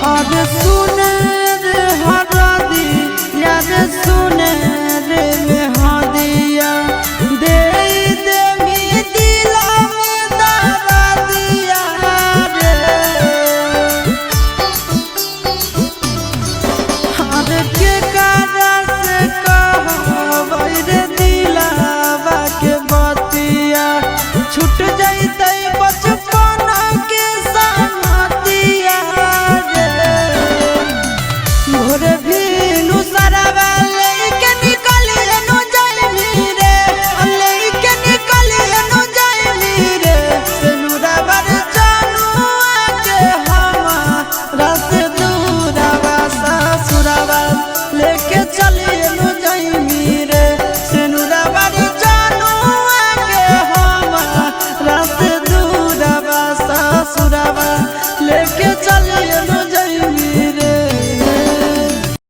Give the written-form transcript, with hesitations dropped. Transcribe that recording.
और सुने रे हरदी याद सुने रे मेहदिया दे दे मी दिला में दरा दिया रे हर के कारा से कहबै रे दिलावा के बतिया छूट जैतै बचपन के संगतिया रे भोरे भीनु सरवा लेके निकलिए नु जाइमी रे लेके निकलिए नु जाइमी रे सेनुरवा रे जानुआ के हमारा से दूरवा ससुरवा लेके चलिए नु जाइमी रे सेनुरवा रे जानुआ के हमारा से दूरवा ससुरवा लेके चलिए